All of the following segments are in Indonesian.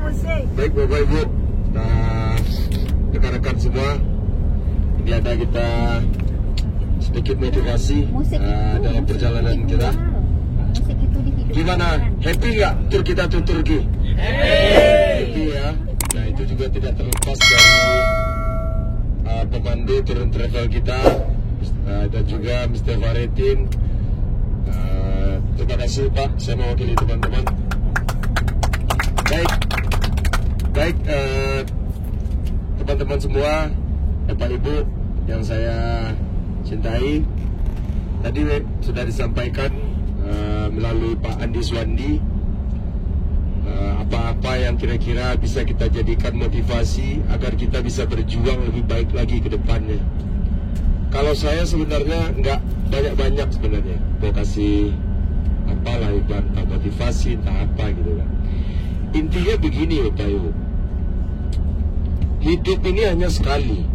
Baik Bapak Ibu, rekan-rekan semua, ini ada kita sedikit motivasi dalam perjalanan kita. Gimana? Happy nggak tur kita tur Turki? Happy ya. Nah itu juga tidak terlepas dari pemandu turun travel kita dan juga Mr. Faridin. Terima kasih Pak, saya mewakili teman-teman. Baik teman-teman semua, Bapak Ibu yang saya cintai, tadi sudah disampaikan melalui Pak Andi Swandi apa-apa yang kira-kira bisa kita jadikan motivasi agar kita bisa berjuang lebih baik lagi ke depannya. Kalau saya sebenarnya nggak banyak-banyak sebenarnya mau kasih apalah entah motivasi entah apa gitu kan. Intinya begini Bapak Ibu, hidup ini hanya sekali.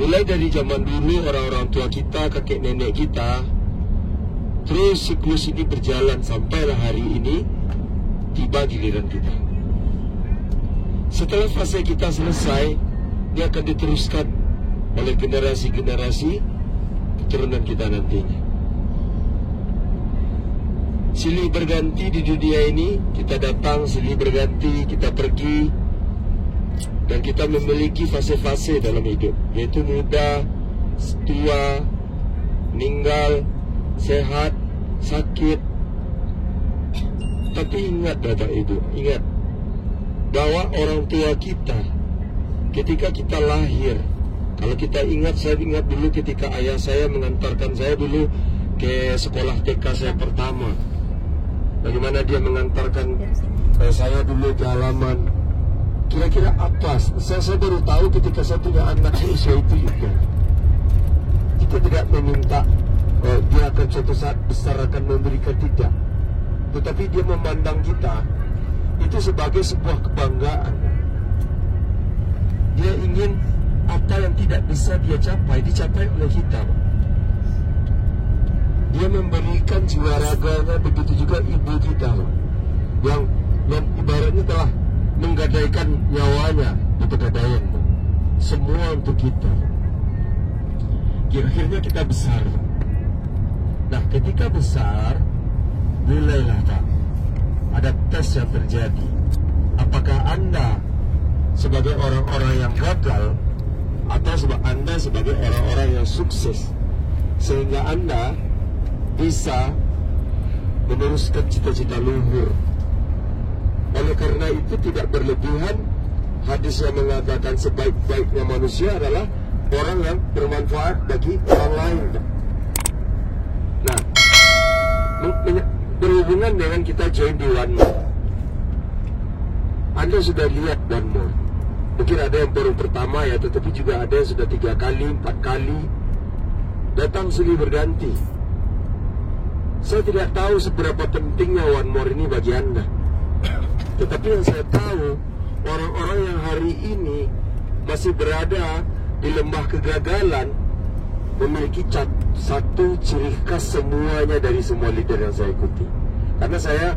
Mulai dari zaman dulu orang-orang tua kita, kakek nenek kita, terus siklus ini berjalan sampailah hari ini tiba giliran kita. Setelah fase kita selesai, ini akan diteruskan oleh generasi-generasi keturunan kita nantinya. Silih berganti di dunia ini, kita datang, silih berganti, kita pergi. Dan kita memiliki fase-fase dalam hidup, yaitu muda, tua, meninggal, sehat, sakit. Tapi ingat Bapak Ibu, ingat bahwa orang tua kita ketika kita lahir, kalau kita ingat, saya ingat dulu ketika ayah saya mengantarkan saya dulu ke sekolah TK saya pertama. Bagaimana dia mengantarkan saya dulu ke halaman. Kira-kira apa? Saya baru tahu ketika saya punya anak seusia itu juga. Kita tidak meminta dia akan suatu saat besar akan memberikan, tidak. Tetapi dia memandang kita itu sebagai sebuah kebanggaan. Dia ingin apa yang tidak bisa dia capai, dicapai oleh kita. Dia memberikan jiwa raganya, begitu juga ibu kita yang ibaratnya telah menggadaikan nyawanya untuk gadaian, semua untuk kita. Akhirnya kita besar. Nah ketika besar, mulailah Pak, ada tes yang terjadi. Apakah Anda sebagai orang-orang yang gagal atau Anda sebagai orang-orang yang sukses, sehingga Anda bisa meneruskan cita-cita luhur. Oleh karena itu tidak berlebihan, hadis yang mengatakan sebaik-baiknya manusia adalah orang yang bermanfaat bagi orang lain. Nah, berhubungan dengan kita join di One More. Anda sudah lihat One More. Mungkin ada yang baru pertama ya, tetapi juga ada yang sudah 3 kali, 4 kali. Datang silih berganti. Saya tidak tahu seberapa pentingnya One More ini bagi Anda. Tetapi yang saya tahu, orang-orang yang hari ini masih berada di lembah kegagalan memiliki satu ciri khas semuanya dari semua leader yang saya ikuti. Karena saya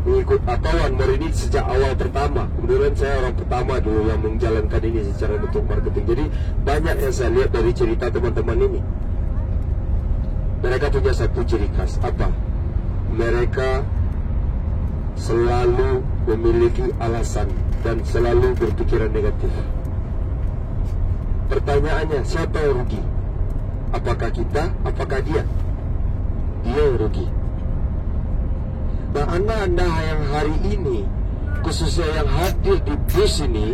mengikut One More ini sejak awal pertama. Kemudian saya orang pertama dulu yang menjalankan ini secara bentuk marketing. Jadi banyak yang saya lihat dari cerita teman-teman ini. Mereka punya satu ciri khas. Apa? Mereka selalu memiliki alasan dan selalu berpikiran negatif. Pertanyaannya, siapa yang rugi? Apakah kita? Apakah dia? Dia yang rugi. Nah, anda yang hari ini, khususnya yang hadir di bus ini,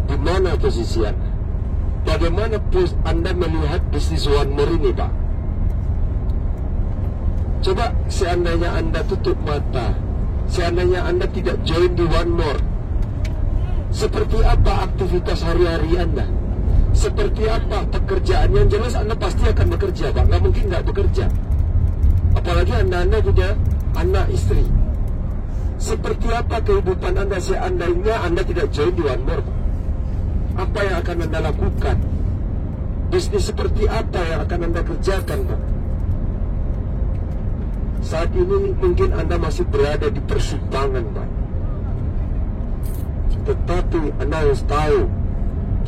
di mana posisi Anda? Bagaimana Anda melihat bisnis One More ini, Pak? Coba seandainya Anda tutup mata, seandainya Anda tidak join di One More, seperti apa aktivitas hari-hari Anda? Seperti apa pekerjaan? Yang jelas Anda pasti akan bekerja, Pak. Nggak mungkin nggak bekerja. Apalagi Anda punya anak istri. Seperti apa kehidupan Anda seandainya Anda tidak join di One More, Pak? Apa yang akan Anda lakukan? Bisnis seperti apa yang akan Anda kerjakan, Pak? Saat ini mungkin Anda masih berada di persimpangan, Pak. Tetapi Anda harus tahu,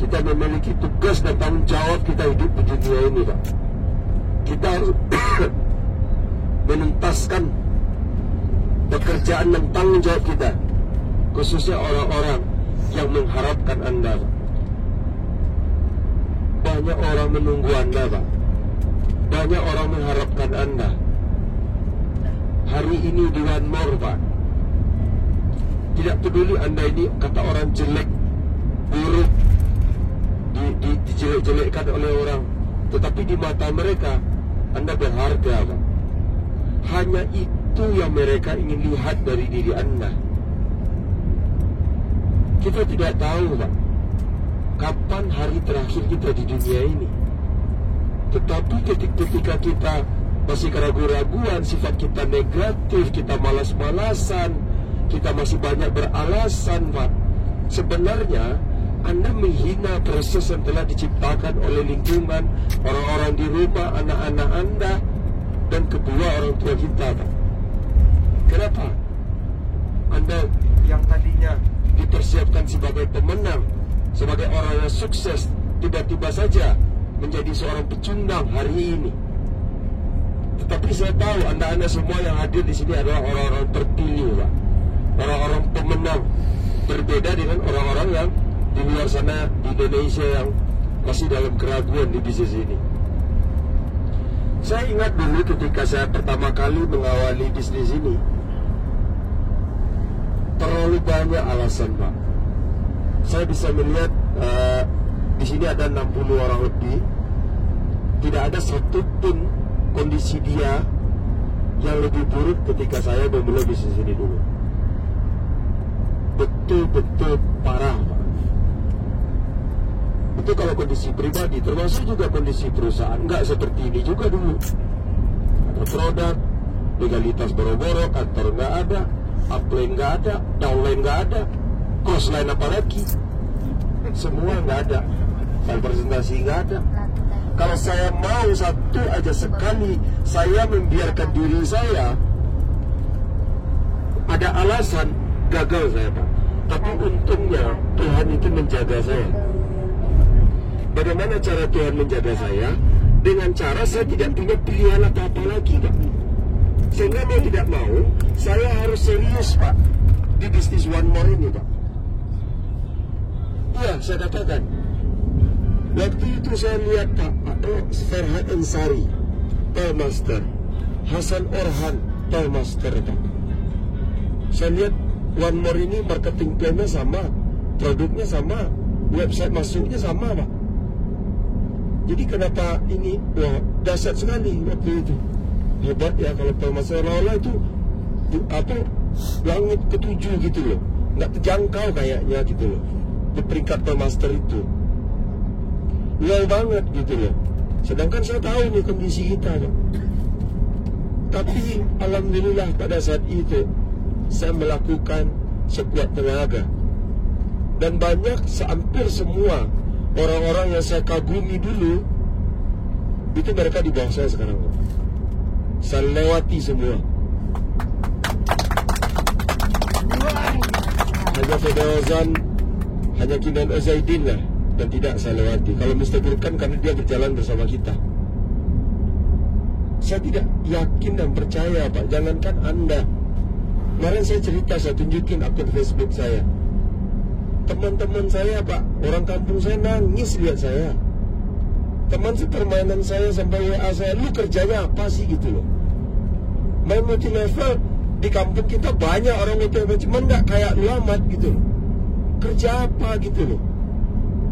kita memiliki tugas dan tanggung jawab kita hidup di dunia ini, Pak. Kita harus menuntaskan pekerjaan dan tanggung jawab kita, khususnya orang-orang yang mengharapkan Anda, Pak. Banyak orang menunggu Anda, Pak. Banyak orang mengharapkan Anda. Hari ini di One More, Pak. Tidak peduli Anda ini kata orang jelek, buruk, dijelek-jelekkan oleh orang, tetapi di mata mereka Anda berharga, Pak. Hanya itu yang mereka ingin lihat dari diri Anda. Kita tidak tahu, Pak, kapan hari terakhir kita di dunia ini. Tetapi ketika kita masih keraguan-raguan, sifat kita negatif, kita malas-malasan, kita masih banyak beralasan, Pak. Sebenarnya Anda menghina proses yang telah diciptakan oleh lingkungan, orang-orang di rumah, anak-anak Anda, dan kedua orang tua kita, Pak. Kenapa? Anda yang tadinya dipersiapkan sebagai pemenang, sebagai orang yang sukses, tiba-tiba saja menjadi seorang pecundang hari ini. Tetapi saya tahu Anda semua yang hadir di sini adalah orang-orang terpilih, Pak. Orang-orang pemenang, berbeda dengan orang-orang yang di luar sana di Indonesia yang masih dalam keraguan di bisnis ini. Saya ingat dulu ketika saya pertama kali mengawali bisnis ini, terlalu banyak alasan, Pak. Saya bisa melihat di sini ada 60 orang lebih. Tidak ada satupun kondisi dia yang lebih buruk ketika saya memulai bisnis ini dulu. Betul-betul parah, Pak. Itu kalau kondisi pribadi, termasuk juga kondisi perusahaan. Enggak seperti ini juga dulu. Ada produk, legalitas boro-boro, kantor enggak ada, upline enggak ada, downline enggak ada, crossline apalagi, semua enggak ada, file presentasi enggak ada. Kalau saya mau satu aja sekali saya membiarkan diri saya, ada alasan, gagal saya, Pak. Tapi untungnya Tuhan itu menjaga saya. Bagaimana cara Tuhan menjaga saya? Dengan cara saya tidak punya pilihan apa-apa lagi, Pak. Sehingga mau tidak mau, saya harus serius, Pak, di bisnis One More ini, Pak. Ya, saya katakan, waktu itu saya lihat, Pak, Ferhat Ansari, Tollmaster, Hasan Orhan, Tollmaster, Pak. Saya lihat One More ini marketing plan-nya sama, produknya sama, website masuknya sama, Pak. Jadi kenapa ini, wah, dahsyat sekali waktu itu. Hebat ya kalau Tollmaster, seolah-olah itu apa, langit ketujuh gitu loh, nggak terjangkau kayaknya gitu loh, di peringkat Tollmaster itu low banget gitu loh. Sedangkan saya tahu nih kondisi kita, Pak. Tapi alhamdulillah pada saat itu saya melakukan sekuat tenaga, dan banyak, hampir semua orang-orang yang saya kagumi dulu itu mereka di bawah saya sekarang, Pak. Saya lewati semua. Hanya Fedozan, hanya Kinan Azaidin lah dan tidak saya lewati. Kalau Mr. Burkan karena dia berjalan bersama kita. Saya tidak yakin dan percaya, Pak. Jangankan Anda. Kemarin saya cerita, saya tunjukin akun Facebook saya. Teman-teman saya, Pak, orang kampung saya nangis lihat saya. Teman sepermainan saya sampai WA saya, lu kerjanya apa sih gitu loh. Main multi level di kampung kita banyak orang multi level, cuman nggak kayak lu amat gitu loh. Kerja apa gitu loh.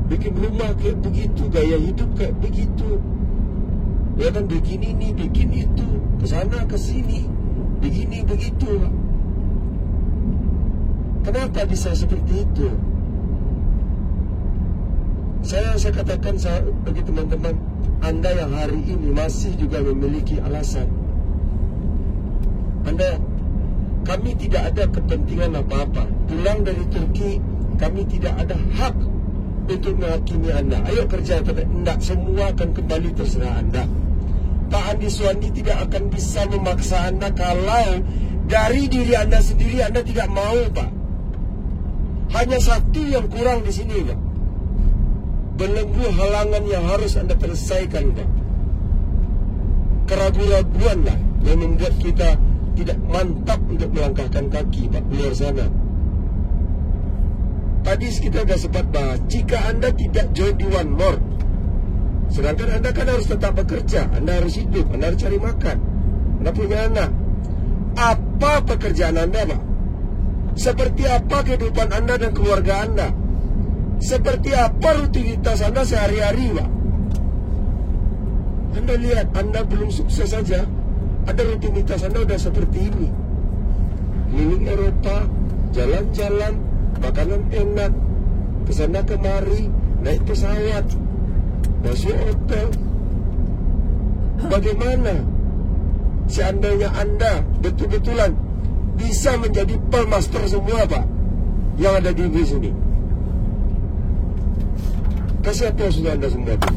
Bikin rumah kayak begitu, gaya hidup kayak begitu. Ya kan, bikin ini, bikin itu, kesana kesini, begini begitu. Kenapa bisa seperti itu? Saya katakan bagi teman-teman Anda yang hari ini masih juga memiliki alasan. Kami tidak ada kepentingan apa-apa. Pulang dari Turki, kami tidak ada hak untuk menghakimi Anda. Ayo kerja atau tidak, semua akan kembali terserah Anda. Pak Andi Suwandi tidak akan bisa memaksa Anda kalau dari diri Anda sendiri Anda tidak mau, Pak. Hanya satu yang kurang di sini, Pak. Belenggu halangan yang harus Anda selesaikan, Pak. Keraguan-raguan lah yang membuat kita tidak mantap untuk melangkahkan kaki, Pak, keluar sana. Tadi kita sudah sempat bahas, jika Anda tidak join di One More, sedangkan Anda kan harus tetap bekerja, Anda harus hidup, Anda harus cari makan, Anda punya anak. Apa pekerjaan Anda, Pak? Seperti apa kehidupan Anda dan keluarga Anda? Seperti apa rutinitas Anda sehari-hari, Pak? Anda lihat, Anda belum sukses saja, ada rutinitas Anda udah seperti ini. Keliling Eropa, jalan-jalan, makanan enak, kesana kemari, naik pesawat, masuk hotel. Bagaimana seandainya Anda betul-betulan bisa menjadi pelmaster semua, Pak, yang ada di Inggris ini? Kasih aplaus untuk Anda semua, Pak.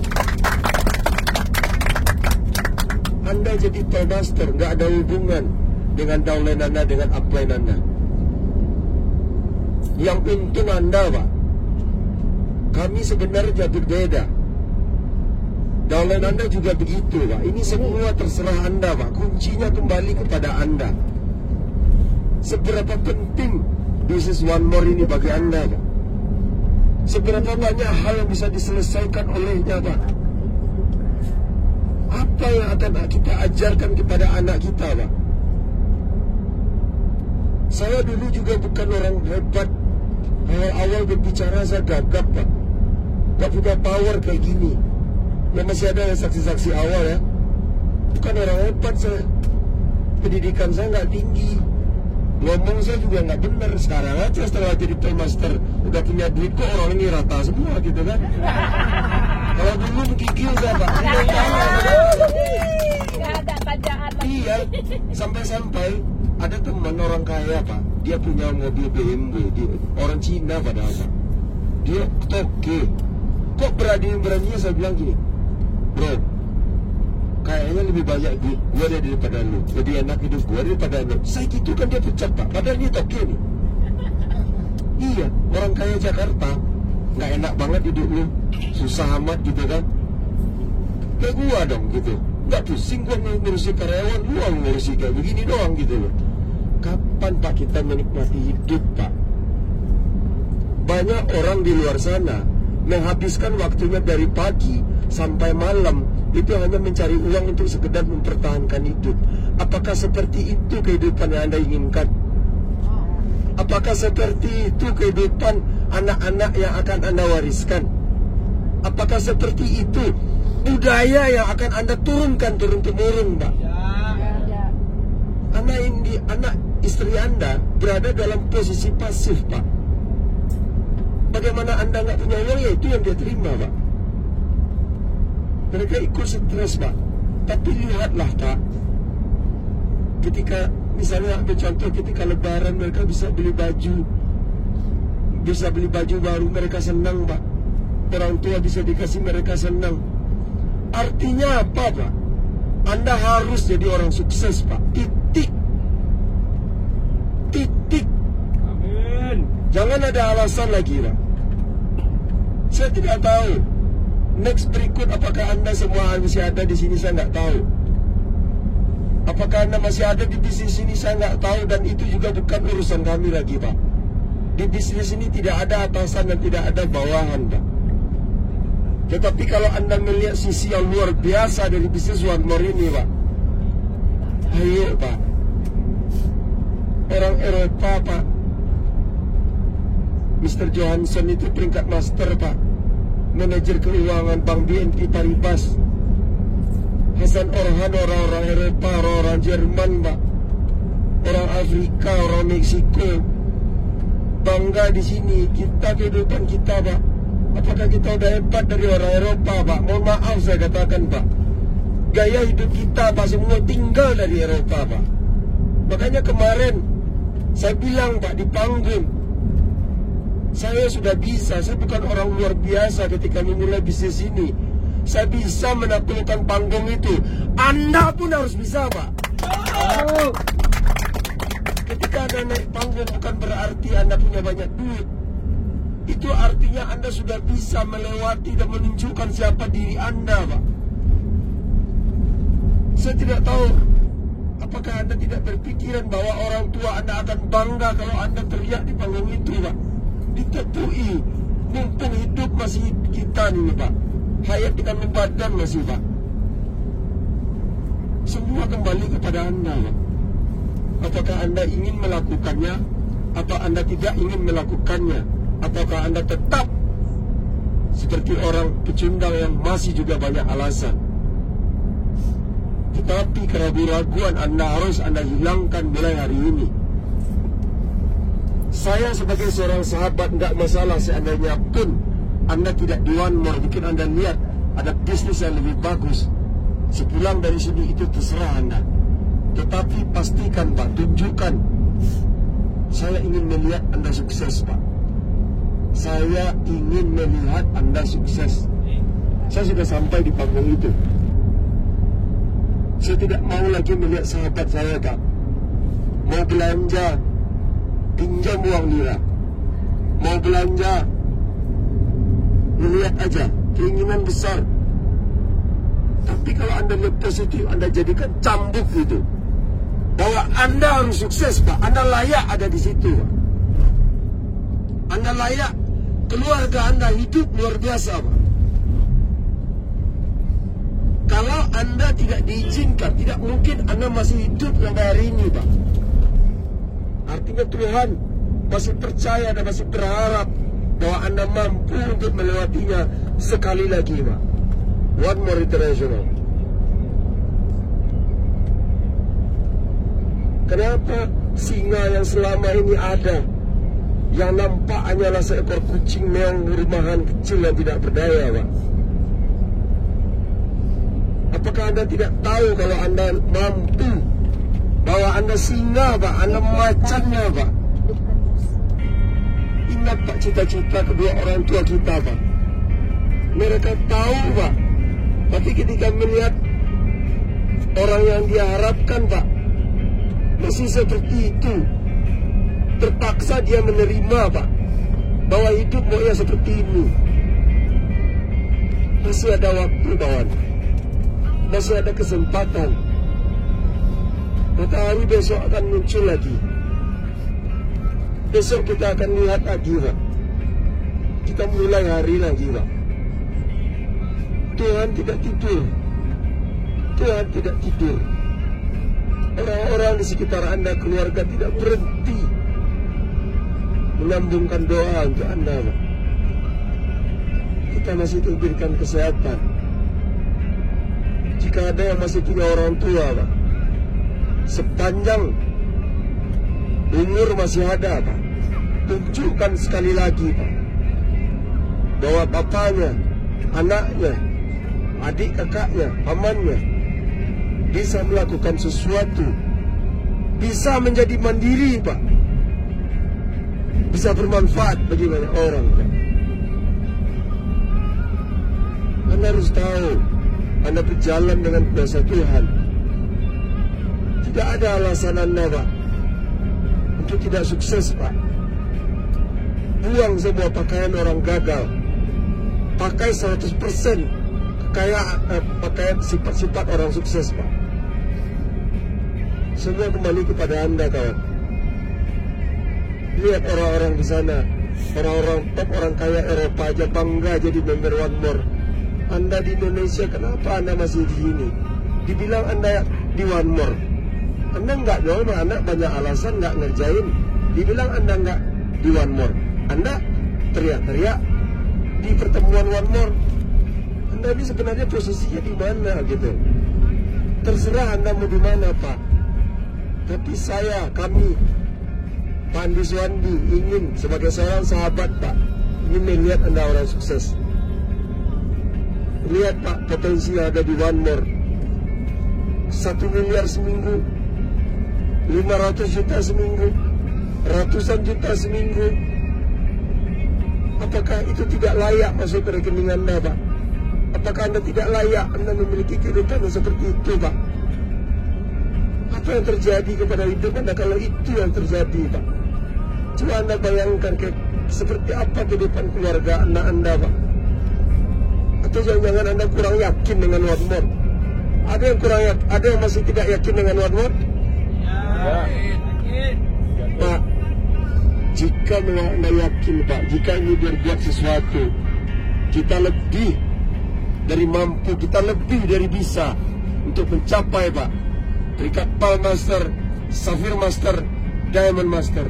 Anda jadi pelmaster, nggak ada hubungan dengan downline Anda, dengan upline Anda. Yang untung Anda, Pak, kami sebenarnya berbeda. Downline Anda juga begitu, Pak. Ini semua terserah Anda, Pak. Kuncinya kembali kepada Anda. Seberapa penting bisnis One More ini bagi Anda, Pak? Seberapa banyak hal yang bisa diselesaikan olehnya, Pak? Apa yang akan kita ajarkan kepada anak kita, Pak? Saya dulu juga bukan orang hebat. Awal-awal berbicara saya gagap, Pak. Gak punya power kayak gini. Ya masih ada saksi-saksi awal ya. Bukan orang hebat saya. Pendidikan saya nggak tinggi. Ngomong saya juga nggak benar. Sekarang aja setelah jadi pelmaster, udah punya duit, kok orang ini rata semua gitu kan. Kalau dulu menggigil saya, Pak. Nggak ada tajaan. Iya, sampai-sampai ada teman orang kaya, Pak. Dia punya mobil BMW, orang Cina padahal, Pak. Dia toke. Kok berani-beraninya saya bilang gini, bro, kayaknya lebih banyak duit gue daripada lu, lebih enak hidup gue daripada lu. Saya gitu kan, dia pecat, Pak. Padahal dia toke nih. Iya, orang kaya Jakarta nggak enak banget hidup lu, susah amat gitu kan. Kayak gua dong gitu, nggak pusing gua ngurusi karyawan, lu ngurusi kayak begini doang gitu loh. Kapan, Pak, kita menikmati hidup, Pak? Banyak orang di luar sana menghabiskan waktunya dari pagi sampai malam itu hanya mencari uang untuk sekedar mempertahankan hidup. Apakah seperti itu kehidupan yang Anda inginkan? Apakah seperti itu kehidupan anak-anak yang akan Anda wariskan? Apakah seperti itu budaya yang akan Anda turunkan turun-temurun, Pak? Anak istri Anda berada dalam posisi pasif, Pak. Bagaimana Anda nggak punya uang, ya itu yang dia terima, Pak. Mereka ikut stres, Pak. Tapi lihatlah, Pak, ketika misalnya ambil contoh, ketika lebaran mereka bisa beli baju baru, mereka senang, Pak. Orang tua bisa dikasih, mereka senang. Artinya apa, Pak? Anda harus jadi orang sukses, Pak. Titik. Amin. Jangan ada alasan lagi, Pak. Saya tidak tahu next berikut apakah Anda semua masih ada di sini, saya nggak tahu. Apakah Anda masih ada di bisnis ini, saya nggak tahu. Dan itu juga bukan urusan kami lagi, Pak. Di bisnis ini tidak ada atasan dan tidak ada bawahan, Pak. Tetapi kalau Anda melihat sisi yang luar biasa dari bisnis One More ini, Pak, ayo, Pak. Orang Eropa, Pak, Mr. Johansson itu peringkat master, Pak. Manajer keuangan Bank BNP Paribas. Hasan Orhan orang-orang Eropa, orang-orang Jerman, Pak. Orang Afrika, orang Meksiko. Bangga di sini. Kita, kehidupan kita, Pak. Apakah kita udah hebat dari orang Eropa, Pak? Mohon maaf saya katakan, Pak. Gaya hidup kita, Pak, semua tinggal dari Eropa, Pak. Makanya kemarin saya bilang, Pak, di panggung, saya sudah bisa. Saya bukan orang luar biasa ketika memulai bisnis ini. saya bisa menaklukkan panggung itu. Anda pun harus bisa, Pak. Ketika Anda naik panggung bukan berarti Anda punya banyak duit. Itu artinya Anda sudah bisa melewati dan menunjukkan siapa diri Anda, Pak. Saya tidak tahu apakah Anda tidak berpikiran bahwa orang tua Anda akan bangga kalau Anda teriak di panggung itu, Pak. Ditepui. Mumpung hidup masih kita nih, Pak. Hayat dengan badan masih, Pak. Semua kembali kepada Anda, Pak. Apakah Anda ingin melakukannya atau Anda tidak ingin melakukannya? Ataukah Anda tetap seperti orang pecundang yang masih juga banyak alasan? Tetapi keraguan-raguan Anda hilangkan mulai hari ini. Saya sebagai seorang sahabat tidak masalah seandainya pun Anda tidak di One More. Mungkin Anda lihat ada bisnis yang lebih bagus. Sepulang dari sini itu terserah Anda. Tetapi pastikan, Pak, tunjukkan. Saya ingin melihat Anda sukses, Pak. Saya ingin melihat Anda sukses. Saya sudah sampai di panggung itu. Saya tidak mau lagi melihat sahabat saya, Pak, mau belanja pinjam uang lira, mau belanja, melihat aja keinginan besar. Tapi kalau Anda lihat positif, Anda jadikan cambuk itu, bahwa Anda harus sukses, Pak. Anda layak ada di situ, Pak. Anda layak, keluarga Anda hidup luar biasa, Pak. Kalau Anda tidak diizinkan, tidak mungkin Anda masih hidup sampai hari ini, Pak. Artinya Tuhan masih percaya dan masih berharap bahwa Anda mampu untuk melewatinya sekali lagi, Pak. One More International. Kenapa singa yang selama ini ada, yang nampak hanyalah seekor kucing meong rumahan kecil yang tidak berdaya, Pak? Apakah Anda tidak tahu kalau Anda mampu, bahwa Anda singa, Pak, Anda macannya, Pak? Ingat, Pak, cita-cita kedua orang tua kita, Pak. Mereka tahu, Pak. Tapi ketika melihat orang yang dia harapkan, Pak, masih seperti itu, terpaksa dia menerima, Pak, bahwa hidup maunya seperti ini. Masih ada waktu, kawan. Masih ada kesempatan. Matahari besok akan muncul lagi. Besok kita akan lihat lagi, Pak. Kita mulai hari lagi, Pak. Tuhan tidak tidur. Tuhan tidak tidur. Orang-orang di sekitar Anda, keluarga, tidak berhenti menyambungkan doa untuk Anda, Pak. Kita masih diberikan kesehatan. Jika ada yang masih punya orang tua, Pak, sepanjang umur masih ada, Pak, tunjukkan sekali lagi, Pak, bahwa bapaknya, anaknya, adik kakaknya, pamannya bisa melakukan sesuatu, bisa menjadi mandiri, Pak, bisa bermanfaat bagi banyak orang, Pak. Anda harus tahu, Anda berjalan dengan kuasa Tuhan. Tidak ada alasan Anda, Pak, untuk tidak sukses, Pak. Buang semua pakaian orang gagal. Pakai 100% pakaian sifat-sifat orang sukses, Pak. Semua kembali kepada Anda, kawan. Lihat orang-orang di sana, orang-orang top, orang kaya Eropa aja bangga jadi member One More. Anda di Indonesia, kenapa Anda masih di sini? Dibilang Anda di One More. Anda nggak nyoba, Anda banyak alasan nggak ngerjain. Dibilang Anda nggak di One More. Anda teriak-teriak di pertemuan One More. Anda ini sebenarnya posisinya di mana gitu? Terserah Anda mau di mana, Pak. Tapi kami, Pak Andi Suwandi, ingin sebagai seorang sahabat, Pak, ingin melihat Anda orang sukses. Lihat, Pak, potensi yang ada di One More. 1 miliar seminggu, 500 juta seminggu, ratusan juta seminggu. Apakah itu tidak layak masuk ke rekening Anda, Pak? Apakah Anda tidak layak Anda memiliki kehidupan yang seperti itu, Pak? Apa yang terjadi kepada hidup Anda kalau itu yang terjadi, Pak? Coba Anda bayangkan seperti apa kehidupan keluarga anak Anda, Pak. Atau jangan-jangan Anda kurang yakin dengan one more? Ada yang kurang yakin, ada yang masih tidak yakin dengan one more? Ya. Pak, jika memang Anda yakin, Pak, jika ini berbuat sesuatu, kita lebih dari mampu, kita lebih dari bisa untuk mencapai, Pak, peringkat Pearl Master, Sapphire Master, Diamond Master.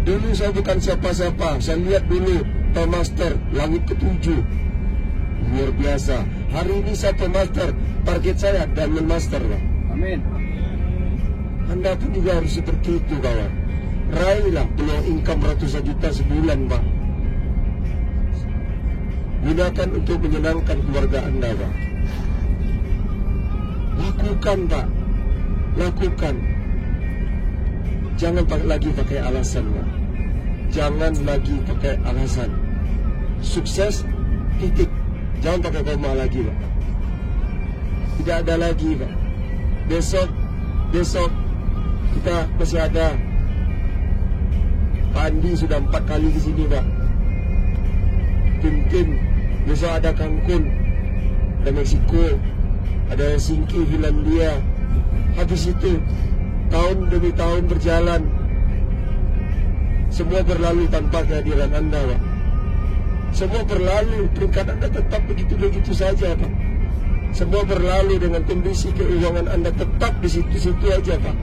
Dulu saya bukan siapa-siapa, saya lihat dulu Pearl Master, langit ke-7, luar biasa. Hari ini saya Pearl Master, target saya Diamond Master, Pak. Amin. Anda pun juga harus seperti itu, kawan. Raihlah peluang income ratusan juta sebulan, Pak. Gunakan untuk menyenangkan keluarga Anda, Pak. Lakukan, Pak. Lakukan. Jangan lagi pakai alasan, Pak. Jangan lagi pakai alasan. Sukses, titik. Jangan pakai koma lagi, Pak. Tidak ada lagi, Pak. Besok kita masih ada. Pak Andi sudah 4 kali di sini, Pak. Tim besok ada Cancun, ada Meksiko, ada Helsinki, Finlandia. Habis itu tahun demi tahun berjalan, semua berlalu tanpa kehadiran Anda, Pak. Semua berlalu, peringkat Anda tetap begitu-begitu saja, Pak. Semua berlalu dengan kondisi keuangan Anda tetap di situ-situ aja, Pak.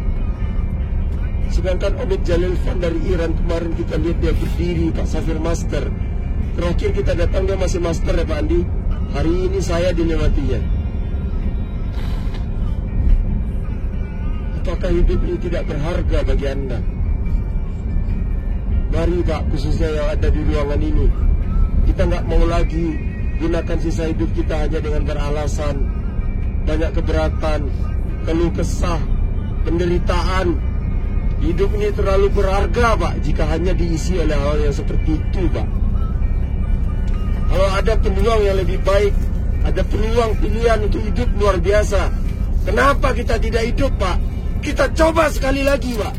Sedangkan Omid Jalil Fan dari Iran kemarin kita lihat dia berdiri, Pak, Sapphire Master. Terakhir kita datang dia masih Master, ya Pak Andi. Hari ini saya dilewatinya. Apakah hidup ini tidak berharga bagi Anda? Mari, Pak, khususnya yang ada di ruangan ini, kita nggak mau lagi gunakan sisa hidup kita hanya dengan beralasan, banyak keberatan, keluh kesah, penderitaan. Hidup ini terlalu berharga, Pak, jika hanya diisi oleh hal yang seperti itu, Pak. Kalau ada peluang yang lebih baik, ada peluang pilihan untuk hidup luar biasa, kenapa kita tidak hidup, Pak? Kita coba sekali lagi, Pak.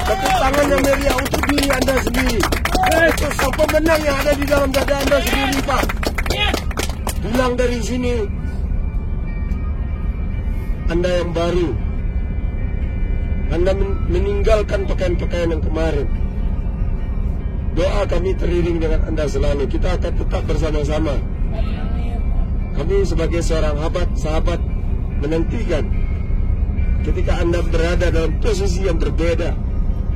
Tepuk tangan yang meriah untuk diri Anda sendiri. Untuk sang pemenang yang ada di dalam dada Anda sendiri, Pak. Pulang dari sini, Anda yang baru. Anda meninggalkan pakaian-pakaian yang kemarin. Doa kami teriring dengan Anda selalu. Kita akan tetap bersama-sama. Kami sebagai seorang sahabat menantikan ketika Anda berada dalam posisi yang berbeda.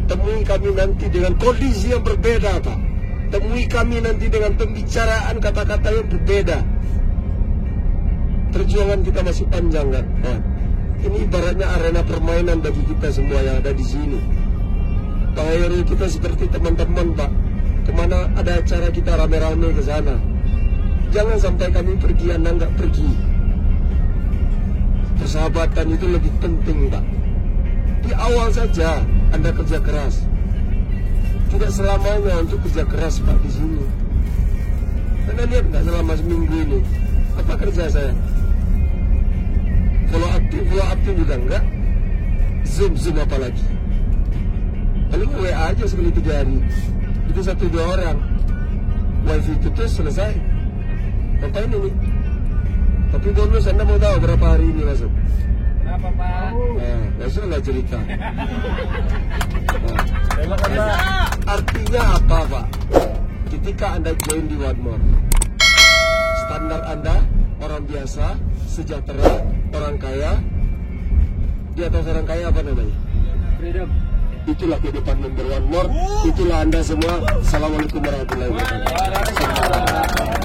Temui kami nanti dengan kondisi yang berbeda, Pak. Temui kami nanti dengan pembicaraan kata-kata yang berbeda. Perjuangan kita masih panjang, kan? Nah, ini ibaratnya arena permainan bagi kita semua yang ada di sini. Pak Heru, kita seperti teman-teman, Pak. Kemana ada acara kita rame-rame ke sana. Jangan sampai kami pergi, Anda nggak pergi. Persahabatan itu lebih penting, Pak. Di awal saja Anda kerja keras. Tidak selamanya untuk kerja keras, Pak, di sini. Anda lihat nggak selama seminggu ini apa kerja saya? Follow up juga enggak. Zoom apa lagi? Paling WA aja sekali 3 hari. Itu 1-2 orang. Wifi itu tuh selesai. Ngapain ini? Tapi bonus Anda mau tahu berapa hari ini masuk? Berapa, Pak? Nah, besok lah cerita. Artinya apa, Pak? Ketika Anda join di One More, standar Anda orang biasa, sejahtera, orang kaya. Di atas orang kaya apa namanya? Freedom. Itulah kehidupan member One More. Itulah Anda semua. Assalamualaikum warahmatullahi wabarakatuh.